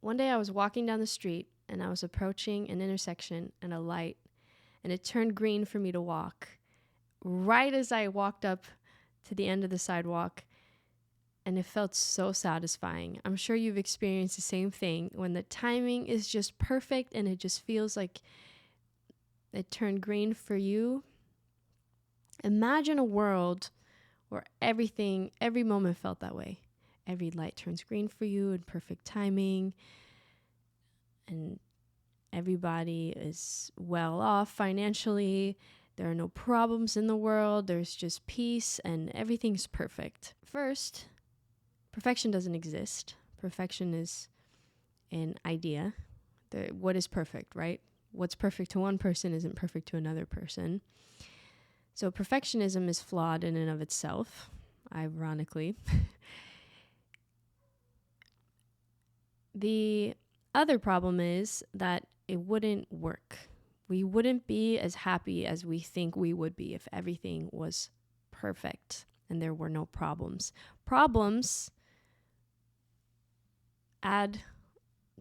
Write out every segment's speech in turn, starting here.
One day I was walking down the street and I was approaching an intersection and a light, and it turned green for me to walk. Right as I walked up to the end of the sidewalk, and it felt so satisfying. I'm sure you've experienced the same thing when the timing is just perfect and it just feels like it turned green for you. Imagine a world where every moment felt that way. Every light turns green for you in perfect timing, and everybody is well off financially. There are no problems in the world. There's just peace and everything's perfect. First, perfection doesn't exist. Perfection is an idea. What is perfect, right? What's perfect to one person isn't perfect to another person. So perfectionism is flawed in and of itself, ironically. The other problem is that it wouldn't work. We wouldn't be as happy as we think we would be if everything was perfect and there were no problems. Problems add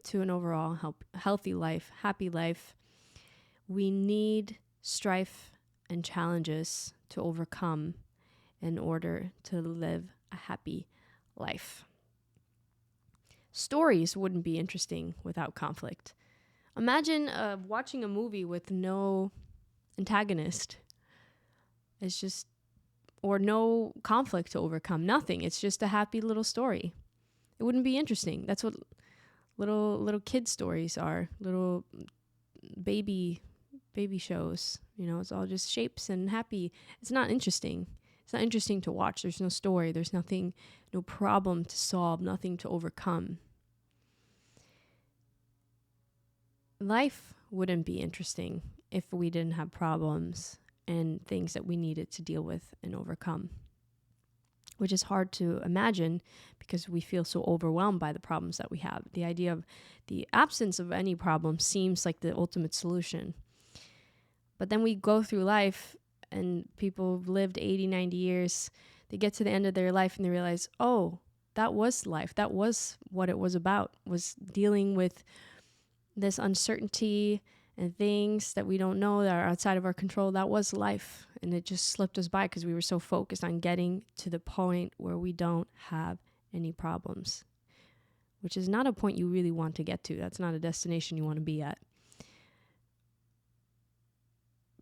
to an overall healthy life, happy life. We need strife and challenges to overcome in order to live a happy life. Stories wouldn't be interesting without conflict. Imagine watching a movie with no antagonist. It's just, or no conflict to overcome, nothing. It's just a happy little story. It wouldn't be interesting. That's what little kid stories are, little baby shows. It's all just shapes and happy. It's not interesting. It's not interesting to watch. There's no story. There's nothing, no problem to solve, nothing to overcome. Life wouldn't be interesting if we didn't have problems and things that we needed to deal with and overcome, which is hard to imagine because we feel so overwhelmed by the problems that we have. The idea of the absence of any problem seems like the ultimate solution. But then we go through life, and people who've lived 80, 90 years, they get to the end of their life and they realize, oh, that was life. That was what it was about, was dealing with this uncertainty and things that we don't know that are outside of our control. That was life. And it just slipped us by because we were so focused on getting to the point where we don't have any problems, which is not a point you really want to get to. That's not a destination you want to be at.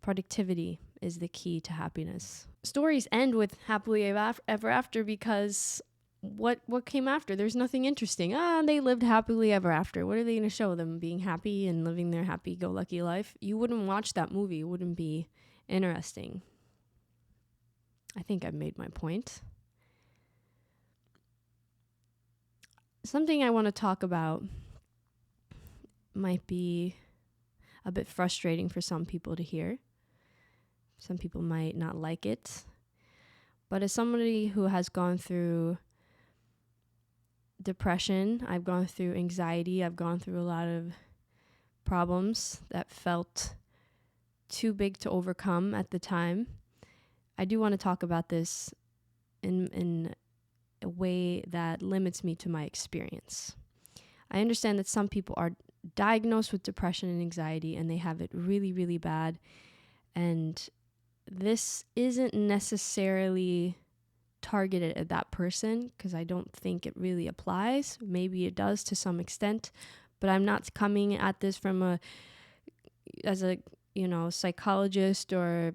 Productivity is the key to happiness. Stories end with happily ever after because what came after? There's nothing interesting. They lived happily ever after. What are they going to show them? Being happy and living their happy-go-lucky life? You wouldn't watch that movie. It wouldn't be interesting. I think I've made my point. Something I want to talk about might be a bit frustrating for some people to hear. Some people might not like it. But as somebody who has gone through depression, I've gone through anxiety, I've gone through a lot of problems that felt too big to overcome at the time, I do want to talk about this in a way that limits me to my experience. I understand that some people are diagnosed with depression and anxiety and they have it really, really bad. And this isn't necessarily targeted at that person because I don't think it really applies. Maybe it does to some extent, but I'm not coming at this from as a psychologist or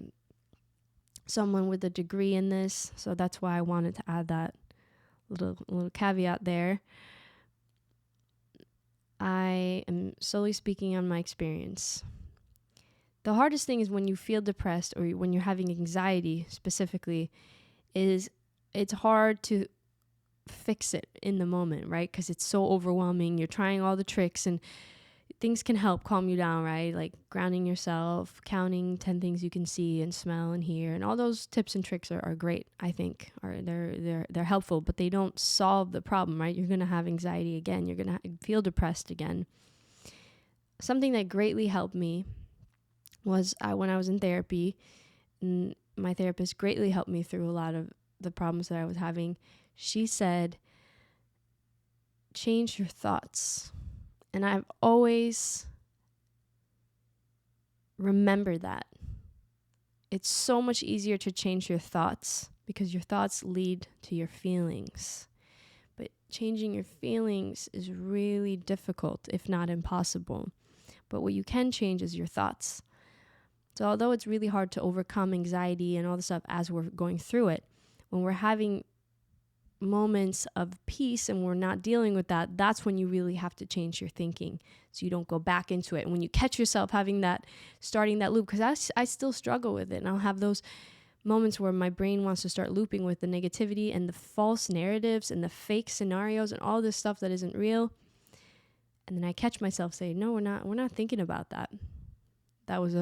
someone with a degree in this. So that's why I wanted to add that little caveat there. I am solely speaking on my experience. The hardest thing is when you feel depressed or when you're having anxiety specifically, is it's hard to fix it in the moment, right? Because it's so overwhelming. You're trying all the tricks and things can help calm you down, right? Like grounding yourself, counting 10 things you can see and smell and hear, and all those tips and tricks are great, I think. They're helpful, but they don't solve the problem, right? You're going to have anxiety again. You're going to feel depressed again. Something that greatly helped me was when I was in therapy, and my therapist greatly helped me through a lot of the problems that I was having. She said, change your thoughts. And I've always remembered that. It's so much easier to change your thoughts because your thoughts lead to your feelings. But changing your feelings is really difficult, if not impossible. But what you can change is your thoughts. So although it's really hard to overcome anxiety and all the stuff as we're going through it, when we're having moments of peace and we're not dealing with that, that's when you really have to change your thinking so you don't go back into it. And when you catch yourself starting that loop, because I still struggle with it, and I'll have those moments where my brain wants to start looping with the negativity and the false narratives and the fake scenarios and all this stuff that isn't real. And then I catch myself saying, no, we're not thinking about that. That was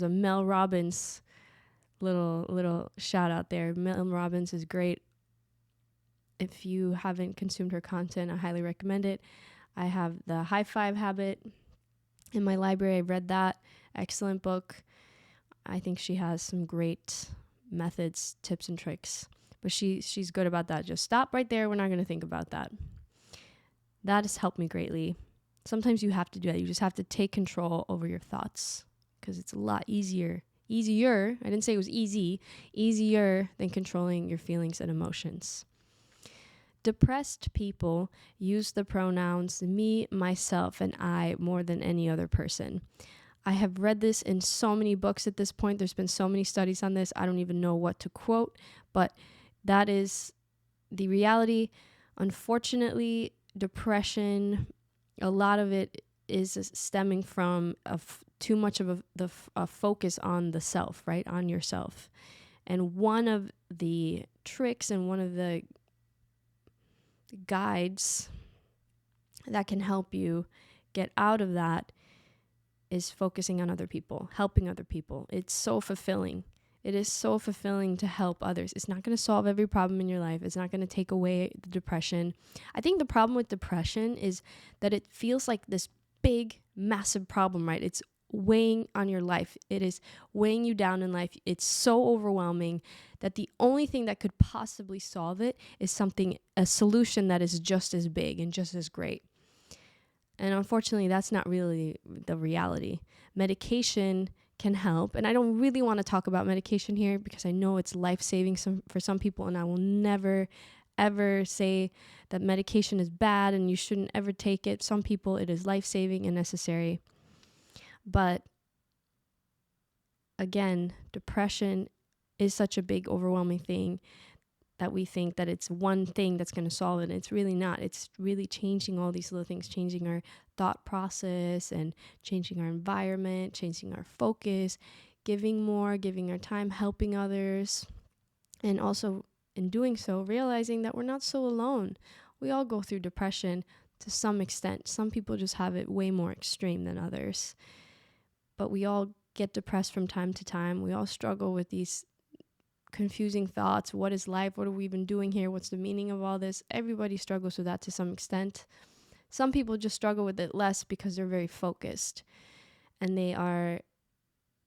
a Mel Robbins little shout out there. Mel Robbins is great. If you haven't consumed her content, I highly recommend it. I have the High Five Habit in my library. I read that. Excellent book. I think she has some great methods, tips, and tricks. But she's good about that. Just stop right there. We're not going to think about that. That has helped me greatly. Sometimes you have to do that. You just have to take control over your thoughts because it's a lot easier. Easier. I didn't say it was easy. Easier than controlling your feelings and emotions. Depressed people use the pronouns me, myself, and I more than any other person. I have read this in so many books at this point. There's been so many studies on this. I don't even know what to quote, but that is the reality. Unfortunately, depression, a lot of it is stemming from too much of a focus on the self, right? On yourself. And one of the tricks and one of the guides that can help you get out of that is focusing on other people, helping other people. It's so fulfilling. It is so fulfilling to help others. It's not going to solve every problem in your life. It's not going to take away the depression. I think the problem with depression is that it feels like this big, massive problem, right? It's weighing on your life. It is weighing you down in life. It's so overwhelming that the only thing that could possibly solve it is a solution that is just as big and just as great. And unfortunately, that's not really the reality. Medication can help. And I don't really want to talk about medication here because I know it's life-saving for some people, and I will never, ever say that medication is bad and you shouldn't ever take it. Some people, it is life-saving and necessary. But again, depression is such a big, overwhelming thing that we think that it's one thing that's going to solve it. It's really not. It's really changing all these little things, changing our thought process and changing our environment, changing our focus, giving more, giving our time, helping others. And also in doing so, realizing that we're not so alone. We all go through depression to some extent. Some people just have it way more extreme than others. But we all get depressed from time to time. We all struggle with these confusing thoughts. What is life? What are we even doing here? What's the meaning of all this? Everybody struggles with that to some extent. Some people just struggle with it less because they're very focused and they are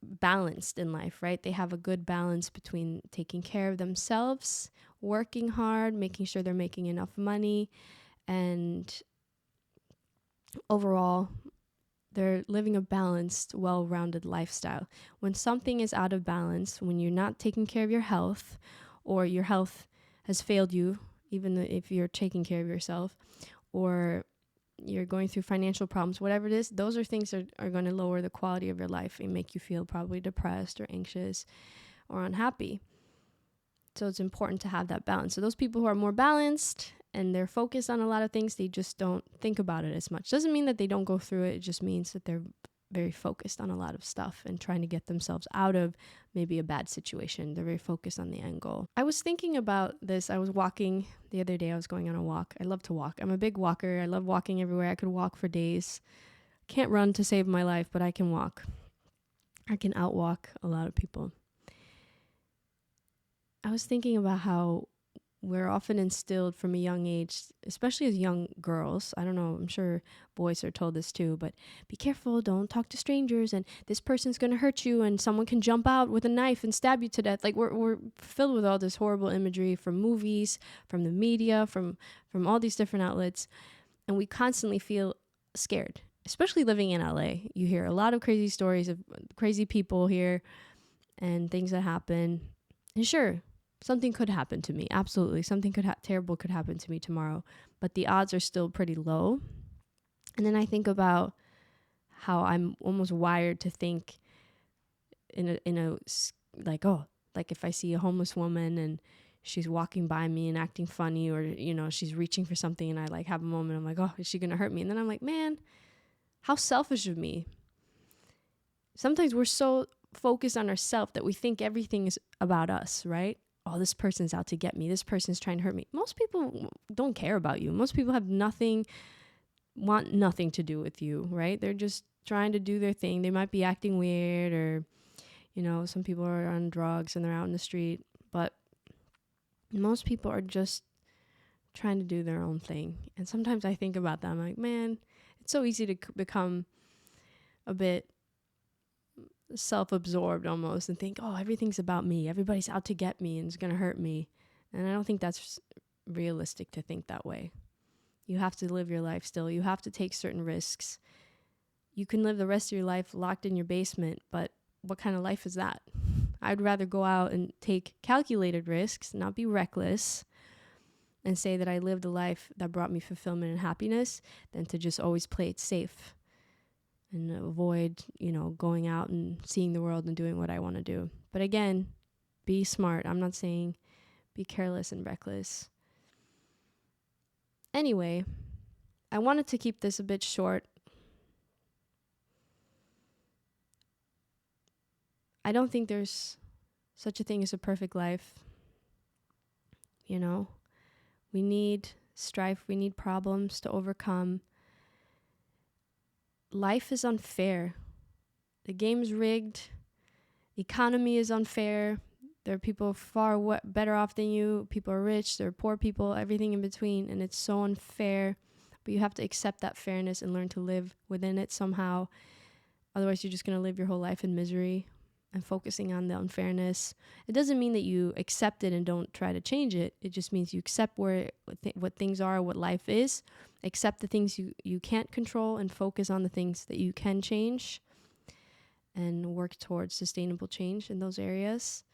balanced in life, right? They have a good balance between taking care of themselves, working hard, making sure they're making enough money, and overall they're living a balanced, well-rounded lifestyle. When something is out of balance, when you're not taking care of your health, or your health has failed you, even if you're taking care of yourself, or you're going through financial problems, whatever it is, those are things that are going to lower the quality of your life and make you feel probably depressed or anxious or unhappy. So it's important to have that balance. So those people who are more balanced and they're focused on a lot of things, they just don't think about it as much. Doesn't mean that they don't go through it. It just means that they're very focused on a lot of stuff and trying to get themselves out of maybe a bad situation. They're very focused on the end goal. I was thinking about this. I was walking the other day. I was going on a walk. I love to walk. I'm a big walker. I love walking everywhere. I could walk for days. Can't run to save my life, but I can walk. I can outwalk a lot of people. I was thinking about how we're often instilled from a young age, especially as young girls. I don't know, I'm sure boys are told this too, but be careful, don't talk to strangers, and this person's going to hurt you, and someone can jump out with a knife and stab you to death. Like we're filled with all this horrible imagery from movies, from the media, from all these different outlets, and we constantly feel scared. especially living in LA. You hear a lot of crazy stories of crazy people here and things that happen. And sure, something could happen to me. Absolutely. Something terrible could happen to me tomorrow, but the odds are still pretty low. And then I think about how I'm almost wired to think like if I see a homeless woman and she's walking by me and acting funny, or, she's reaching for something and I like have a moment, I'm like, oh, is she going to hurt me? And then I'm like, man, how selfish of me. Sometimes we're so focused on ourselves that we think everything is about us, right? Oh, this person's out to get me. This person's trying to hurt me. Most people don't care about you. Most people want nothing to do with you, right? They're just trying to do their thing. They might be acting weird, or, some people are on drugs and they're out in the street, but most people are just trying to do their own thing. And sometimes I think about that. I'm like, man, it's so easy to become a bit self-absorbed almost and think, oh, everything's about me. Everybody's out to get me and is going to hurt me. And I don't think that's realistic to think that way. You have to live your life still. You have to take certain risks. You can live the rest of your life locked in your basement, but what kind of life is that? I'd rather go out and take calculated risks, not be reckless, and say that I lived a life that brought me fulfillment and happiness than to just always play it safe and avoid, going out and seeing the world and doing what I want to do. But again, be smart. I'm not saying be careless and reckless. Anyway, I wanted to keep this a bit short. I don't think there's such a thing as a perfect life. We need strife. We need problems to overcome. Life is unfair. The game's rigged. The economy is unfair. There are people far better off than you. People are rich. There are poor people, everything in between. And it's so unfair. But you have to accept that fairness and learn to live within it somehow. Otherwise, you're just going to live your whole life in misery and focusing on the unfairness. It doesn't mean that you accept it and don't try to change it. It just means you accept what things are, what life is. Accept the things you can't control and focus on the things that you can change and work towards sustainable change in those areas.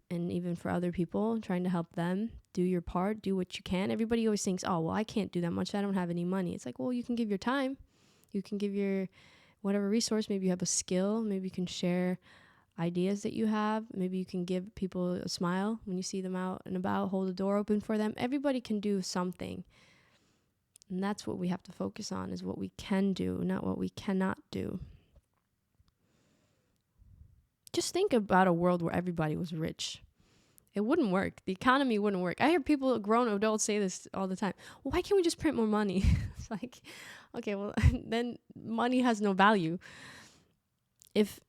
And even for other people, trying to help them, do your part, do what you can. Everybody always thinks, oh, well, I can't do that much. I don't have any money. It's like, well, you can give your time. You can give your whatever resource. Maybe you have a skill. Maybe you can share ideas that you have. Maybe you can give people a smile when you see them out and about, hold the door open for them. Everybody can do something. And that's what we have to focus on, is what we can do, not what we cannot do. Just think about a world where everybody was rich. It wouldn't work. The economy wouldn't work. I hear people, grown adults, say this all the time. Well, why can't we just print more money? It's like, okay, well, then money has no value. If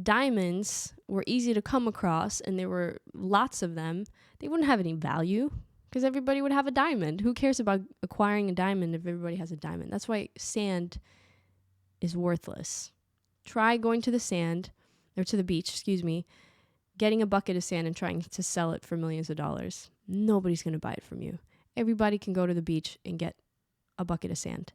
diamonds were easy to come across and there were lots of them, they wouldn't have any value because everybody would have a diamond. Who cares about acquiring a diamond if everybody has a diamond? That's why sand is worthless. Try going to the beach, getting a bucket of sand and trying to sell it for millions of dollars. Nobody's going to buy it from you. Everybody can go to the beach and get a bucket of sand.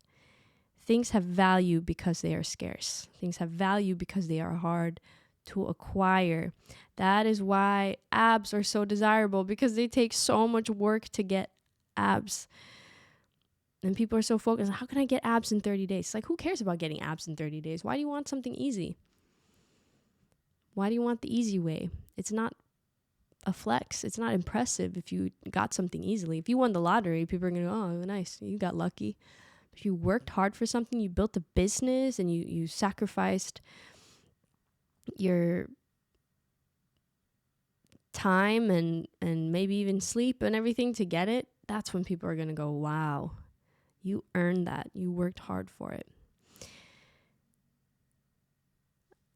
Things have value because they are scarce. Things have value because they are hard to acquire. That is why abs are so desirable, because they take so much work to get abs. And people are so focused on, how can I get abs in 30 days? It's like, who cares about getting abs in 30 days? Why do you want something easy? Why do you want the easy way? It's not a flex. It's not impressive if you got something easily. If you won the lottery, people are going to go, oh, nice, you got lucky. If you worked hard for something, you built a business and you sacrificed your time and maybe even sleep and everything to get it, that's when people are going to go, wow, you earned that. You worked hard for it.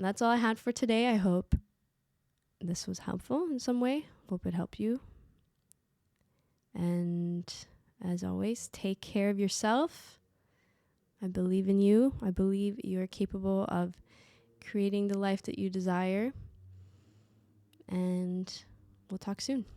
That's all I had for today. I hope this was helpful in some way. Hope it helped you. And as always, take care of yourself. I believe in you. I believe you are capable of creating the life that you desire. And we'll talk soon.